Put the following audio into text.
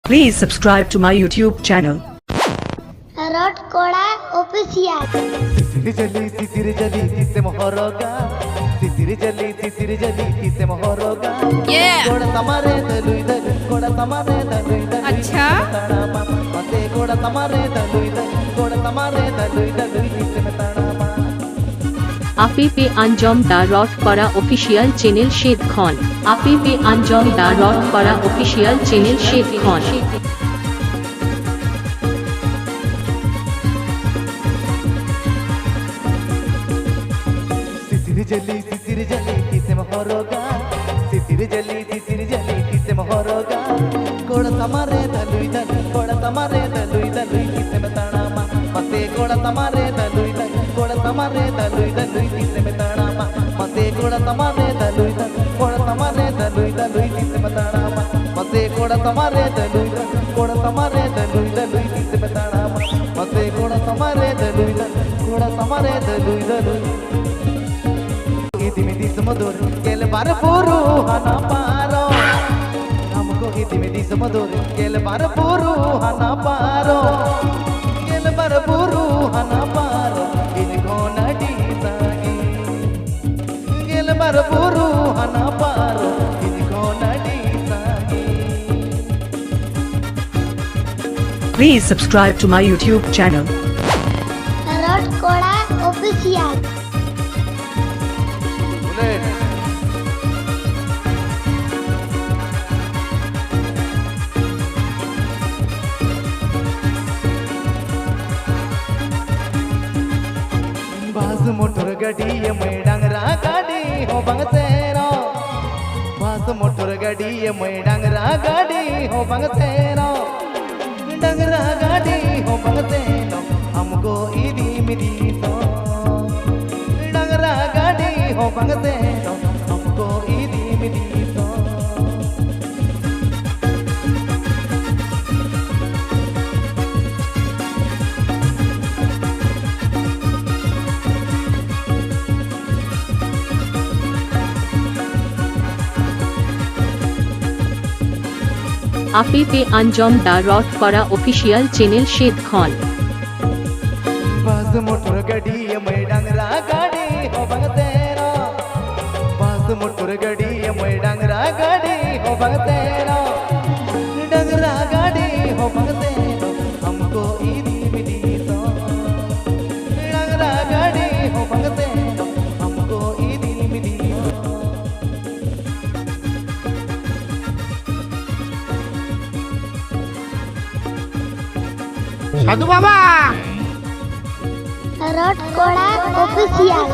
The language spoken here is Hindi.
Please subscribe to my YouTube channel. KORA official. Titir जली तिसे मोहरोगा तितिर जली तिसे मोहरोगा कोड़ा तमारे दलुई दलुई कोड़ा तमारे दलुई दलुई अच्छा मते कोड़ा तमारे दलुई दलुई कोड़ा तमारे दलुई दलुई तिसे में ताड़ा আপি পে আঞ্জম দা রট করা অফিসিয়াল চ্যানেল শেদ খন আপি পে আঞ্জম দা রট করা অফিসিয়াল চ্যানেল শেদ খন तितिर जली तिसे मोहरोगा तितिर जली तिसे मोहरोगा कोड़ा तमारे दलुई दलुई कोड़ा तमारे दलुई दलुई तिसे में ताड़ा मते कोड़ा तमारे दलुई दलुई कोड़ा तमारे दलुई दलुई तिसे में ताड़ा मते कोड़ा तमारे दलुई दलुई कोड़ा तमारे दलुई दलुई तिसे में ताड़ा मते कोड़ा तमारे दलुई दलुई कोड़ा तमारे दलुई दलुई तिसे में ताड़ा मते कोड़ा तमारे दलुई दलुई कोड़ा तमारे दलुई दलुई इतिमिति समदोर केल बार पोरू हना पारो हमको इतिमिति समदोर केल बार पोरू हना पारो केल बार पोरू हना पारो इनको नडी सागी केल बार पोरू हना पारो इनको नडी सागी Please subscribe to my YouTube channel. KORA official. बास मोटर गाड़ी मैं डांगरा गाड़ी हो बंगसेरो बास मोटर गाड़ी मैं डांगरा गाड़ी हो बंगसेरो डांगरा गाड़ी हो बंगसेरो हमको इदी मिदी तो डांगरा गाड़ी हो बंगसेरो हमको इदी मिदी तो আপি পে আঞ্জম দা রট করা অফিসিয়াল চ্যানেল শেদ খন बास मोटर गाड़ी मैं डांगरा गाड़ी हो बंगसेरो बास मोटर गाड़ी मैं डांगरा गाड़ी हो बंगसेरो डांगरा गाड़ी हो बंगसेरो हमको इदी मिदी तो डांगरा गाड़ी हो बंगसेरो हमको इदी मिदी तो সাধু বাবা KORA official.